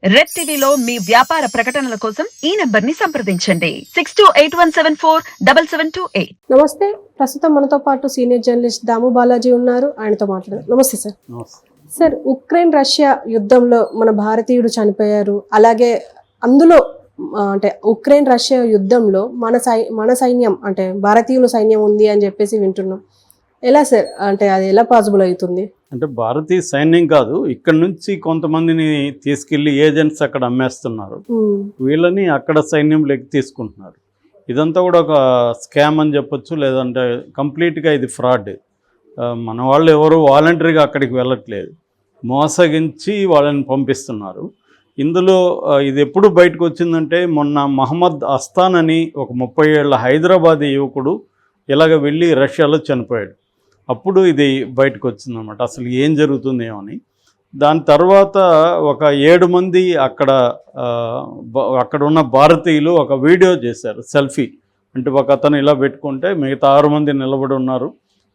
Red టీవీలో మీ వ్యాపార ప్రకటనల కోసం ఈ నంబర్ ని సంప్రదించండి 6281747728. నమస్తే. ప్రస్తుతం మనతో పాటు సీనియర్ జర్నలిస్ట్ దాము బాలాజీ ఉన్నారు. ఆయనతో మాట్లాడదాం. నమస్తే సార్. సార్, ఉక్రెయిన్ రష్యా యుద్ధంలో మన భారతీయుడు చనిపోయారు. అలాగే అందులో అంటే ఉక్రెయిన్ రష్యా యుద్ధంలో మన సైన్యం అంటే భారతీయుల సైన్యం ఉంది అని చెప్పేసి వింటున్నాం. ఎలా సార్, అంటే అది ఎలా పాసిబుల్ అవుతుంది? అంటే భారతీయ సైన్యం కాదు, ఇక్కడ నుంచి కొంతమందిని తీసుకెళ్లి ఏజెంట్స్ అక్కడ అమ్మేస్తున్నారు. వీళ్ళని అక్కడ సైన్యంలోకి తీసుకుంటున్నారు. ఇదంతా కూడా ఒక స్కామ్ అని చెప్పొచ్చు, లేదంటే కంప్లీట్గా ఇది ఫ్రాడ్. మన వాళ్ళు ఎవరు వాలంటరీగా అక్కడికి వెళ్ళట్లేదు, మోసగించి వాళ్ళని పంపిస్తున్నారు. ఇందులో ఇది ఎప్పుడు బయటకు వచ్చిందంటే, మొన్న మహమ్మద్ అస్తాన్ అని ఒక 30 ఏళ్ల హైదరాబాద్ యువకుడు ఇలాగ వెళ్ళి రష్యాలో చనిపోయాడు. అప్పుడు ఇది బయటకు వచ్చిందన్నమాట, అసలు ఏం జరుగుతుందేమో అని. దాని తర్వాత ఒక 7 మంది అక్కడ ఉన్న భారతీయులు ఒక వీడియో చేశారు, సెల్ఫీ. అంటే ఒక అతను ఇలా పెట్టుకుంటే మిగతా 6 మంది నిలబడి ఉన్నారు,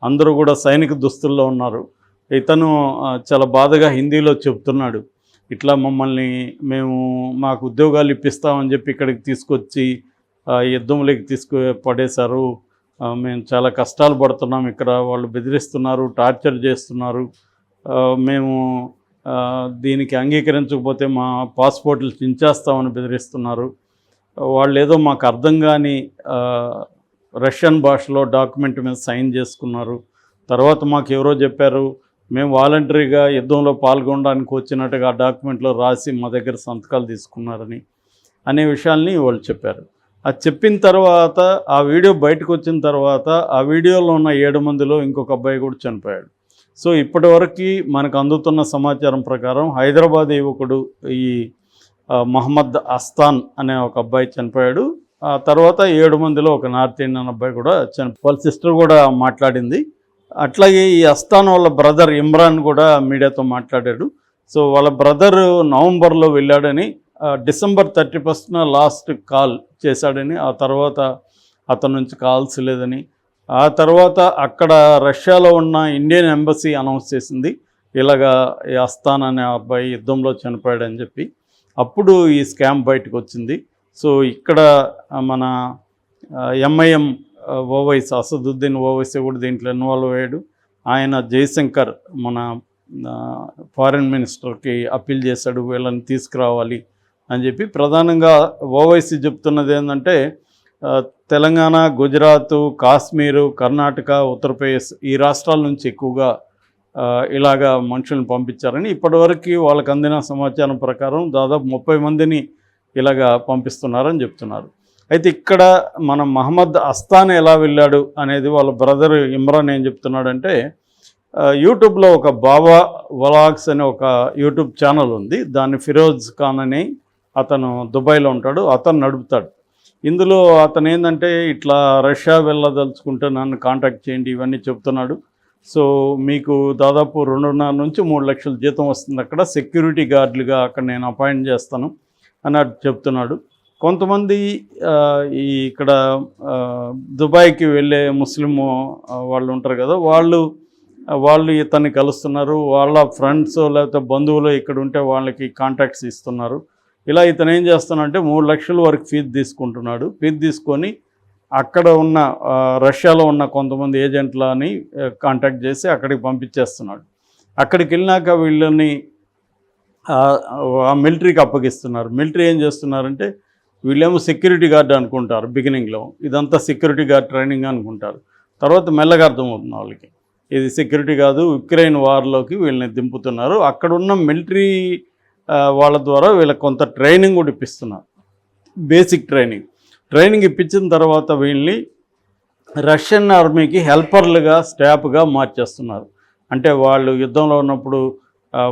అందరూ కూడా సైనిక దుస్తుల్లో ఉన్నారు. ఇతను చాలా బాధగా హిందీలో చెప్తున్నాడు, ఇట్లా మమ్మల్ని మాకు ఉద్యోగాలు ఇప్పిస్తామని చెప్పి ఇక్కడికి తీసుకొచ్చి యుద్ధంలోకి పడేశారు. మేము చాలా కష్టాలు పడుతున్నాం, ఇక్కడ వాళ్ళు బెదిరిస్తున్నారు, టార్చర్ చేస్తున్నారు. మేము దీనికి అంగీకరించకపోతే మా పాస్పోర్ట్లు చించేస్తామని బెదిరిస్తున్నారు. వాళ్ళు ఏదో మాకు అర్థం కాని రష్యన్ భాషలో డాక్యుమెంట్ మీద సైన్ చేసుకున్నారు. తర్వాత మాకు ఎవరో చెప్పారు, మేము వాలంటరీగా యుద్ధంలో పాల్గొనడానికి వచ్చినట్టుగా ఆ డాక్యుమెంట్లో రాసి మా దగ్గర సంతకాలు తీసుకున్నారని అనే విషయాల్ని వాళ్ళు చెప్పారు. అది చెప్పిన తర్వాత ఆ వీడియో బయటకు వచ్చిన తర్వాత ఆ వీడియోలో ఉన్న 7 మందిలో ఇంకొక అబ్బాయి కూడా చనిపోయాడు. సో ఇప్పటివరకు మనకు అందుతున్న సమాచారం ప్రకారం హైదరాబాద్ యువకుడు ఈ మహమ్మద్ అస్తాన్ అనే ఒక అబ్బాయి చనిపోయాడు. ఆ తర్వాత 7 మందిలో ఒక నార్త్ ఇండియన్ అబ్బాయి కూడా వాళ్ళ సిస్టర్ కూడా మాట్లాడింది. అట్లాగే ఈ అస్తాన్ వాళ్ళ బ్రదర్ ఇమ్రాన్ కూడా మీడియాతో మాట్లాడాడు. సో వాళ్ళ బ్రదర్ నవంబర్లో వెళ్ళాడని, డిసెంబర్ 31న లాస్ట్ కాల్ చేశాడని, ఆ తర్వాత అతని నుంచి కాల్స్ లేదని, ఆ తర్వాత అక్కడ రష్యాలో ఉన్న ఇండియన్ ఎంబసీ అనౌన్స్ చేసింది ఇలాగా ఈ అస్తాన్ అనే అబ్బాయి యుద్ధంలో చనిపోయాడని చెప్పి. అప్పుడు ఈ స్కామ్ బయటకు వచ్చింది. సో ఇక్కడ మన ఎంఐఎం ఓవైసీ అసదుద్దీన్ ఓవైసీ కూడా దీంట్లో ఇన్వాల్వ్ అయ్యాడు. ఆయన జయశంకర్ మన ఫారిన్ మినిస్టర్కి అప్పీల్ చేశాడు, వీళ్ళని తీసుకురావాలి అని చెప్పి. ప్రధానంగా ఓవైసీ చెప్తున్నది ఏంటంటే, తెలంగాణ, గుజరాత్, కాశ్మీరు, కర్ణాటక, ఉత్తరప్రదేశ్ ఈ రాష్ట్రాల నుంచి ఎక్కువగా ఇలాగా మనుషులను పంపించారని. ఇప్పటివరకు వాళ్ళకు అందిన సమాచారం ప్రకారం దాదాపు 30 మందిని ఇలాగా పంపిస్తున్నారని చెప్తున్నారు. అయితే ఇక్కడ మన మహమ్మద్ అస్తాన్ ఎలా వెళ్ళాడు అనేది వాళ్ళ బ్రదర్ ఇమ్రాన్ ఏం చెప్తున్నాడంటే, యూట్యూబ్లో ఒక బాబా వ్లాగ్స్ అనే ఒక యూట్యూబ్ ఛానల్ ఉంది, దాన్ని ఫిరోజ్ ఖాన్ అని అతను దుబాయ్లో ఉంటాడు, అతను నడుపుతాడు. ఇందులో అతను ఏంటంటే, ఇట్లా రష్యా వెళ్ళదలుచుకుంటే నన్ను కాంటాక్ట్ చేయండి ఇవన్నీ చెప్తున్నాడు. సో మీకు దాదాపు 2.5 నుంచి 3 లక్షల జీతం వస్తుంది, అక్కడ సెక్యూరిటీ గార్డులుగా అక్కడ నేను అపాయింట్ చేస్తాను అన్నట్టు చెప్తున్నాడు. కొంతమంది ఇక్కడ దుబాయ్కి వెళ్ళే ముస్లిం వాళ్ళు ఉంటారు కదా, వాళ్ళు ఇతన్ని కలుస్తున్నారు, వాళ్ళ ఫ్రెండ్స్ లేకపోతే బంధువులు ఇక్కడ ఉంటే వాళ్ళకి కాంటాక్ట్స్ ఇస్తున్నారు. ఇలా ఇతను ఏం చేస్తున్నాడంటే 3 లక్షల వరకు ఫీజు తీసుకుంటున్నాడు. ఫీజు తీసుకొని అక్కడ ఉన్న రష్యాలో ఉన్న కొంతమంది ఏజెంట్లని కాంటాక్ట్ చేసి అక్కడికి పంపించేస్తున్నాడు. అక్కడికి వెళ్ళినాక వీళ్ళని మిలిటరీకి అప్పగిస్తున్నారు. మిలిటరీ ఏం చేస్తున్నారంటే, వీళ్ళేమో సెక్యూరిటీ గార్డ్ అనుకుంటారు బిగినింగ్లో, ఇదంతా సెక్యూరిటీ గార్డ్ ట్రైనింగ్ అనుకుంటారు. తర్వాత మెల్లగా అర్థమవుతుంది వాళ్ళకి ఇది సెక్యూరిటీ కాదు, ఉక్రెయిన్ వార్లోకి వీళ్ళని దింపుతున్నారు. అక్కడున్న మిలిటరీ వాళ్ళ ద్వారా వీళ్ళకి కొంత ట్రైనింగ్ కూడా ఇప్పిస్తున్నారు, బేసిక్ ట్రైనింగ్ ఇప్పించిన తర్వాత వీళ్ళని రష్యన్ ఆర్మీకి హెల్పర్లుగా, స్టాఫ్గా మార్చేస్తున్నారు. అంటే వాళ్ళు యుద్ధంలో ఉన్నప్పుడు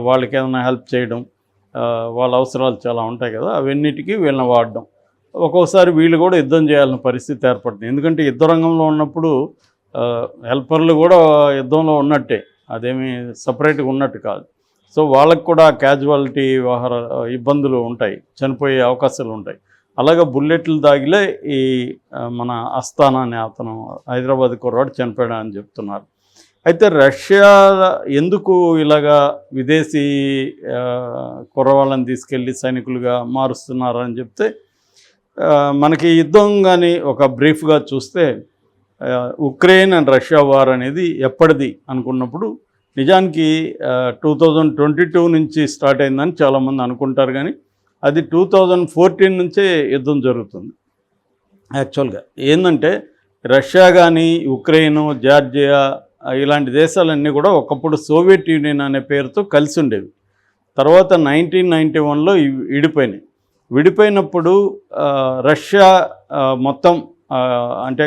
వాళ్ళకి ఏదైనా హెల్ప్ చేయడం, వాళ్ళ అవసరాలు చాలా ఉంటాయి కదా, అవన్నిటికీ వీళ్ళని వాడడం. ఒక్కోసారి వీళ్ళు కూడా యుద్ధం చేయాల్సిన పరిస్థితి ఏర్పడుతుంది. ఎందుకంటే యుద్ధ రంగంలో ఉన్నప్పుడు హెల్పర్లు కూడా యుద్ధంలో ఉన్నట్టే, అదేమీ సపరేట్గా ఉన్నట్టు కాదు. సో వాళ్ళకు కూడా క్యాజువాలిటీ ఇబ్బందులు ఉంటాయి, చనిపోయే అవకాశాలు ఉంటాయి. అలాగే బుల్లెట్లు దాగిలే ఈ మన అస్తానా అనే అతను హైదరాబాద్ కుర్రాడు చనిపోయాడు అని చెప్తున్నారు. అయితే రష్యా ఎందుకు ఇలాగా విదేశీ కుర్రవాళ్ళని తీసుకెళ్ళి సైనికులుగా మారుస్తున్నారని చెప్తే మనకి యుద్ధం కానీ ఒక బ్రీఫ్గా చూస్తే ఉక్రెయిన్ అండ్ రష్యా వార్ అనేది ఎప్పటిది అనుకున్నప్పుడు నిజానికి 2022 నుంచి స్టార్ట్ అయిందని చాలామంది అనుకుంటారు, కానీ అది 2014 నుంచే యుద్ధం జరుగుతుంది. యాక్చువల్గా ఏంటంటే రష్యా కానీ ఉక్రెయిన్, జార్జియా ఇలాంటి దేశాలన్నీ కూడా ఒకప్పుడు సోవియట్ యూనియన్ అనే పేరుతో కలిసి ఉండేవి. తర్వాత 1991లో విడిపోయినాయి. విడిపోయినప్పుడు రష్యా మొత్తం అంటే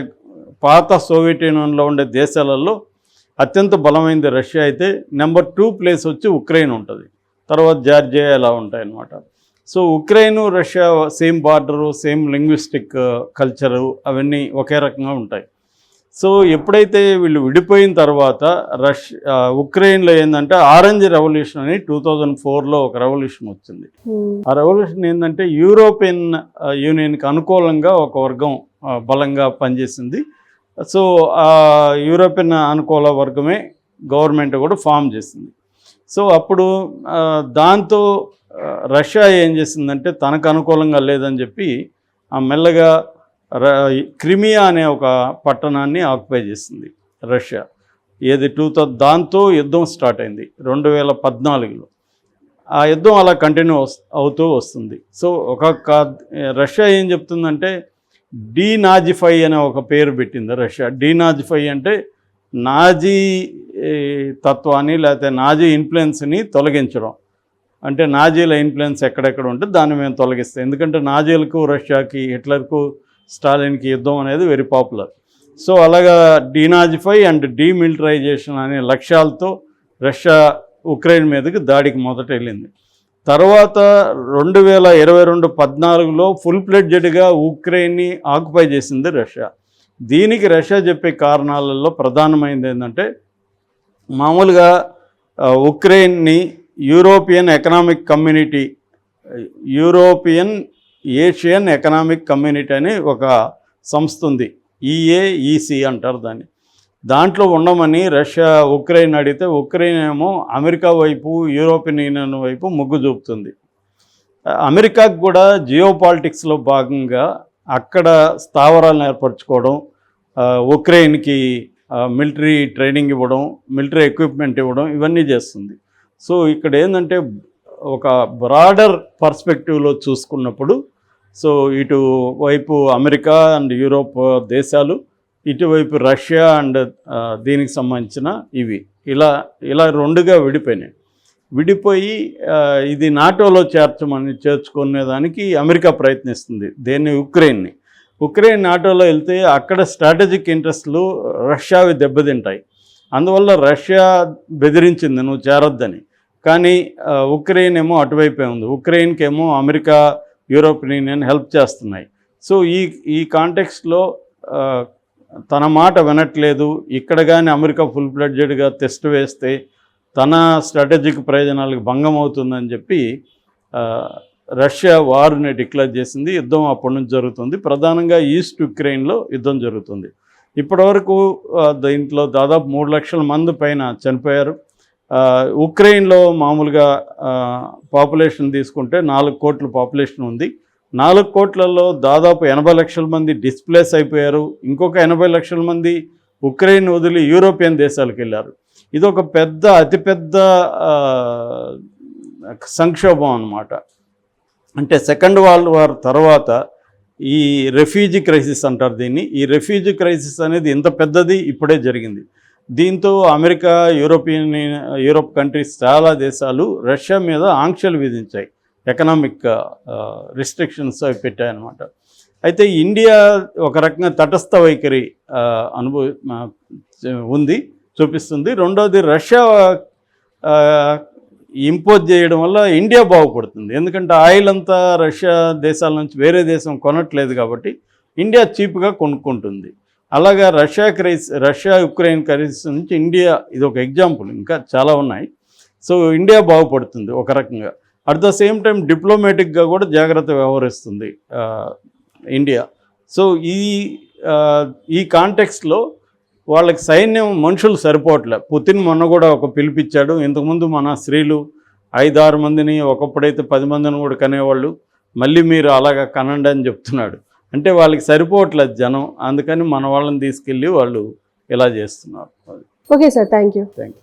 పాత సోవియట్ యూనియన్లో ఉండే దేశాలలో అత్యంత బలమైనది రష్యా అయితే, నెంబర్ 2 ప్లేస్ వచ్చి ఉక్రెయిన్ ఉంటుంది, తర్వాత జార్జియా ఇలా ఉంటాయి అన్నమాట. So Ukraine Russia same border, same linguistic culture అవన్నీ ఒకే రకంగా ఉంటాయి. సో ఎప్పుడైతే వీళ్ళు విడిపోయిన తర్వాత ఉక్రెయిన్లో ఏంటంటే ఆరెంజ్ రెవల్యూషన్ అని 2004లో ఒక రెవల్యూషన్ వచ్చింది. ఆ రెవల్యూషన్ ఏంటంటే యూరోపియన్ యూనియన్కి అనుకూలంగా ఒక వర్గం బలంగా పనిచేసింది. సో ఆ యూరోపియన్ అనుకూల వర్గమే గవర్నమెంట్ కూడా ఫామ్ చేసింది. సో అప్పుడు దాంతో రష్యా ఏం చేసిందంటే తనకు అనుకూలంగా లేదని చెప్పి మెల్లగా క్రిమియా అనే ఒక పట్టణాన్ని ఆక్యుపై చేసింది రష్యా. దాంతో యుద్ధం స్టార్ట్ అయింది 2014లో. ఆ యుద్ధం అలా కంటిన్యూ అవుతూ వస్తుంది. సో రష్యా ఏం చెప్తుందంటే డీనాజిఫై అనే ఒక పేరు పెట్టింది రష్యా. డీనాజిఫై అంటే నాజీ తత్వాన్ని లేకపోతే నాజీ ఇన్ఫ్లుయెన్స్ని తొలగించడం. అంటే నాజీల ఇన్ఫ్లుయెన్స్ ఎక్కడెక్కడ ఉంటే దాన్ని మేము తొలగిస్తాం. ఎందుకంటే నాజీలకు రష్యాకి హిట్లర్కు స్టాలిన్కి యుద్ధం అనేది వెరీ పాపులర్. సో అలాగా డీనాజిఫై అండ్ డీమిలిటరైజేషన్ అనే లక్ష్యాలతో రష్యా ఉక్రెయిన్ మీదకి దాడికి మొదట వెళ్ళింది. తర్వాత 2022-14లో ఫుల్ ఫ్లెడ్జెడ్గా ఉక్రెయిన్ని ఆక్యుపై చేసింది రష్యా. దీనికి రష్యా చెప్పే కారణాలలో ప్రధానమైనది ఏంటంటే మామూలుగా ఉక్రెయిన్ని యూరోపియన్ ఏషియన్ ఎకనామిక్ కమ్యూనిటీ అని ఒక సంస్థ ఉంది, EAEC అంటారు దాన్ని. దాంట్లో ఉండమని రష్యా ఉక్రెయిన్ అడిగితే ఉక్రెయిన్ ఏమో అమెరికా వైపు, యూరోపియన్ యూనియన్ వైపు మొగ్గు చూపుతుంది. అమెరికాకు కూడా జియో పాలిటిక్స్లో భాగంగా అక్కడ స్థావరాలను ఏర్పరచుకోవడం, ఉక్రెయిన్కి మిలిటరీ ట్రైనింగ్ ఇవ్వడం, మిలిటరీ ఎక్విప్మెంట్ ఇవ్వడం ఇవన్నీ చేస్తుంది. సో ఇక్కడ ఏంటంటే ఒక బ్రాడర్ పర్స్పెక్టివ్లో చూసుకున్నప్పుడు సో ఇటు వైపు అమెరికా అండ్ యూరోప్ దేశాలు, ఇటువైపు రష్యా అండ్ దీనికి సంబంధించిన ఇవి ఇలా రెండుగా విడిపోయినాయి. విడిపోయి ఇది నాటోలో చేర్చుకునేదానికి అమెరికా ప్రయత్నిస్తుంది దేన్ని, ఉక్రెయిన్ నాటోలో వెళ్తే అక్కడ స్ట్రాటజిక్ ఇంట్రెస్ట్లు రష్యావి దెబ్బతింటాయి. అందువల్ల రష్యా బెదిరించింది నువ్వు చేరొద్దని. కానీ ఉక్రెయిన్ ఏమో అటువైపే ఉంది. ఉక్రెయిన్కి ఏమో అమెరికా, యూరోపియన్ యూనియన్ హెల్ప్ చేస్తున్నాయి. సో ఈ కాంటెక్స్ట్లో తన మాట వినట్లేదు. ఇక్కడ కానీ అమెరికా ఫుల్ ఫ్లెడ్జెడ్గా టెస్ట్ వేస్తే తన స్ట్రాటజిక్ ప్రయోజనాలకు భంగం అవుతుందని చెప్పి రష్యా వార్ని డిక్లేర్ చేసింది. యుద్ధం అప్పటి నుంచి జరుగుతుంది. ప్రధానంగా ఈస్ట్ ఉక్రెయిన్లో యుద్ధం జరుగుతుంది. ఇప్పటివరకు దీంట్లో దాదాపు 3 లక్షల మంది పైన చనిపోయారు. ఉక్రెయిన్లో మామూలుగా పాపులేషన్ తీసుకుంటే 4 కోట్ల పాపులేషన్ ఉంది. 4 కోట్లలో దాదాపు 80 లక్షల మంది డిస్ప్లేస్ అయిపోయారు. ఇంకొక 80 లక్షల మంది ఉక్రెయిన్ వదిలి యూరోపియన్ దేశాలకు వెళ్ళారు. ఇది ఒక అతిపెద్ద సంక్షోభం అన్నమాట. అంటే సెకండ్ వరల్డ్ వార్ తర్వాత ఈ రెఫ్యూజీ క్రైసిస్ అంటారు దీన్ని. ఈ రెఫ్యూజీ క్రైసిస్ అనేది ఇంత పెద్దది ఇప్పుడే జరిగింది. దీంతో అమెరికా, యూరోప్ కంట్రీస్ చాలా దేశాలు రష్యా మీద ఆంక్షలు విధించాయి, ఎకనామిక్ రిస్ట్రిక్షన్స్ అవి పెట్టాయన్నమాట. అయితే ఇండియా ఒక రకంగా తటస్థ వైఖరి చూపిస్తుంది. రెండోది రష్యా ఇంపోజ్ చేయడం వల్ల ఇండియా బాగుపడుతుంది. ఎందుకంటే ఆయిల్ అంతా రష్యా దేశాల నుంచి వేరే దేశం కొనట్లేదు కాబట్టి ఇండియా చీప్గా కొనుక్కుంటుంది. అలాగా రష్యా ఉక్రెయిన్ క్రైసిస్ నుంచి ఇండియా ఇది ఒక ఎగ్జాంపుల్, ఇంకా చాలా ఉన్నాయి. సో ఇండియా బాగుపడుతుంది ఒక రకంగా. అట్ ద సేమ్ టైం డిప్లొమాటిక్గా కూడా జాగ్రత్త వ్యవహరిస్తుంది ఇండియా. సో ఈ కాంటెక్స్ట్లో వాళ్ళకి సైన్యం మనుషులు సరిపోవట్లే. పుతిన్ మొన్న కూడా ఒక పిలిపించాడు. ఇంతకుముందు మన స్త్రీలు 5-6 మందిని, ఒకప్పుడైతే 10 మందిని కూడా కనేవాళ్ళు, మళ్ళీ మీరు అలాగా కనండి అని చెప్తున్నాడు. అంటే వాళ్ళకి సరిపోవట్లేదు జనం, అందుకని మన వాళ్ళని తీసుకెళ్ళి వాళ్ళు ఇలా చేస్తున్నారు. Okay sir, thank you. Thank you.